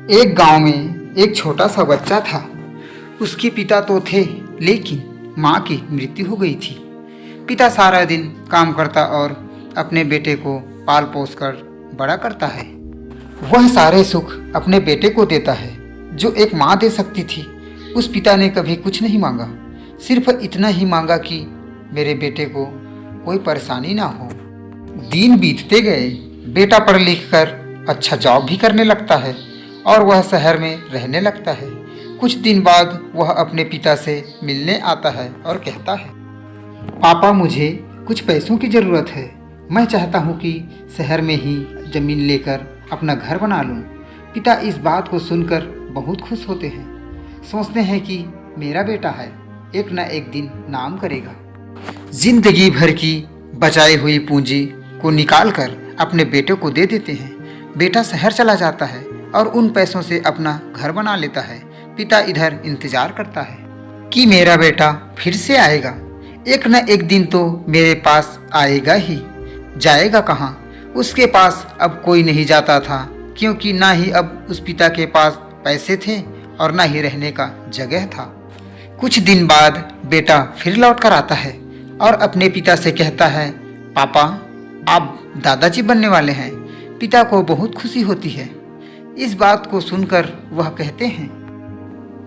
एक गांव में एक छोटा सा बच्चा था। उसके पिता तो थे, लेकिन माँ की मृत्यु हो गई थी। पिता सारा दिन काम करता और अपने बेटे को पाल पोस कर बड़ा करता है। वह सारे सुख अपने बेटे को देता है जो एक माँ दे सकती थी। उस पिता ने कभी कुछ नहीं मांगा, सिर्फ इतना ही मांगा कि मेरे बेटे को कोई परेशानी ना हो। दिन बीतते गए, बेटा पढ़ लिख कर अच्छा जॉब भी करने लगता है और वह शहर में रहने लगता है। कुछ दिन बाद वह अपने पिता से मिलने आता है और कहता है, पापा मुझे कुछ पैसों की ज़रूरत है। मैं चाहता हूँ कि शहर में ही ज़मीन लेकर अपना घर बना लूँ। पिता इस बात को सुनकर बहुत खुश होते हैं। सोचते हैं कि मेरा बेटा है, एक ना एक दिन नाम करेगा। जिंदगी भर की बचाई हुई पूंजी को निकाल कर अपने बेटे को दे देते हैं। बेटा शहर चला जाता है और उन पैसों से अपना घर बना लेता है। पिता इधर इंतजार करता है कि मेरा बेटा फिर से आएगा, एक न एक दिन तो मेरे पास आएगा ही। जाएगा कहाँ? उसके पास अब कोई नहीं जाता था, क्योंकि ना ही अब उस पिता के पास पैसे थे और ना ही रहने का जगह था। कुछ दिन बाद बेटा फिर लौट कर आता है और अपने पिता से कहता है, पापा आप दादाजी बनने वाले हैं। पिता को बहुत खुशी होती है। इस बात को सुनकर वह कहते हैं,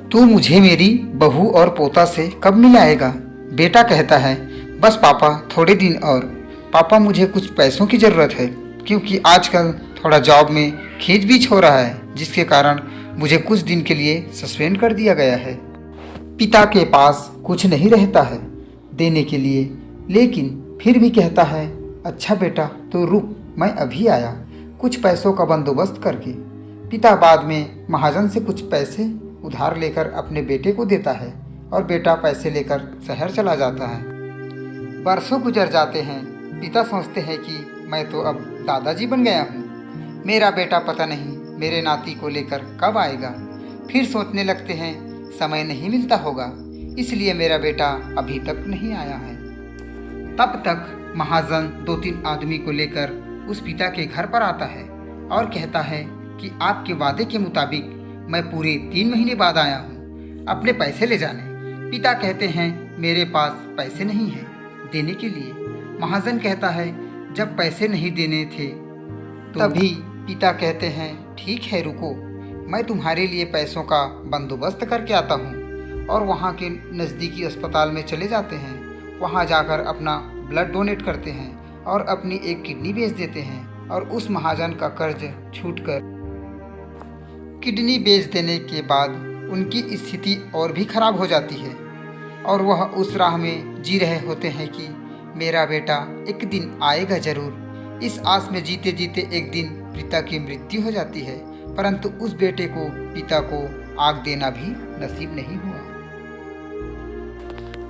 तू मुझे मेरी बहू और पोता से कब मिलाएगा? बेटा कहता है, बस पापा थोड़े दिन और। पापा मुझे कुछ पैसों की ज़रूरत है, क्योंकि आजकल थोड़ा जॉब में खींचबीच हो रहा है, जिसके कारण मुझे कुछ दिन के लिए सस्पेंड कर दिया गया है। पिता के पास कुछ नहीं रहता है देने के लिए, लेकिन फिर भी कहता है, अच्छा बेटा तो रुक, मैं अभी आया कुछ पैसों का बंदोबस्त करके। पिता बाद में महाजन से कुछ पैसे उधार लेकर अपने बेटे को देता है और बेटा पैसे लेकर शहर चला जाता है। बरसों गुजर जाते हैं। पिता सोचते हैं कि मैं तो अब दादाजी बन गया हूँ, मेरा बेटा पता नहीं मेरे नाती को लेकर कब आएगा। फिर सोचने लगते हैं, समय नहीं मिलता होगा, इसलिए मेरा बेटा अभी तक नहीं आया है। तब तक महाजन 2-3 आदमी को लेकर उस पिता के घर पर आता है और कहता है कि आपके वादे के मुताबिक मैं पूरे 3 महीने बाद आया हूँ अपने पैसे ले जाने। पिता कहते हैं, मेरे पास पैसे नहीं हैं देने के लिए। महाजन कहता है, जब पैसे नहीं देने थे तो तभी पिता कहते हैं, ठीक है रुको, मैं तुम्हारे लिए पैसों का बंदोबस्त करके आता हूँ। और वहाँ के नज़दीकी अस्पताल में चले जाते हैं। वहाँ जाकर अपना ब्लड डोनेट करते हैं और अपनी एक किडनी बेच देते हैं और उस महाजन का कर्ज छूटकर किडनी बेच देने के बाद उनकी स्थिति और भी खराब हो जाती है और वह उस राह में जी रहे होते हैं कि मेरा बेटा एक दिन आएगा ज़रूर। इस आस में जीते जीते एक दिन पिता की मृत्यु हो जाती है, परंतु उस बेटे को पिता को आग देना भी नसीब नहीं हुआ।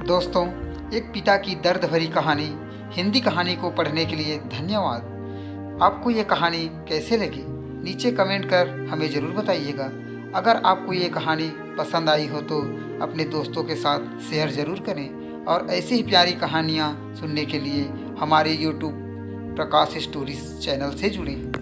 दोस्तों, एक पिता की दर्द भरी कहानी हिंदी कहानी को पढ़ने के लिए धन्यवाद। आपको ये कहानी कैसे लगी नीचे कमेंट कर हमें ज़रूर बताइएगा। अगर आपको ये कहानी पसंद आई हो तो अपने दोस्तों के साथ शेयर ज़रूर करें और ऐसी ही प्यारी कहानियाँ सुनने के लिए हमारे YouTube प्रकाश स्टोरीज चैनल से जुड़ें।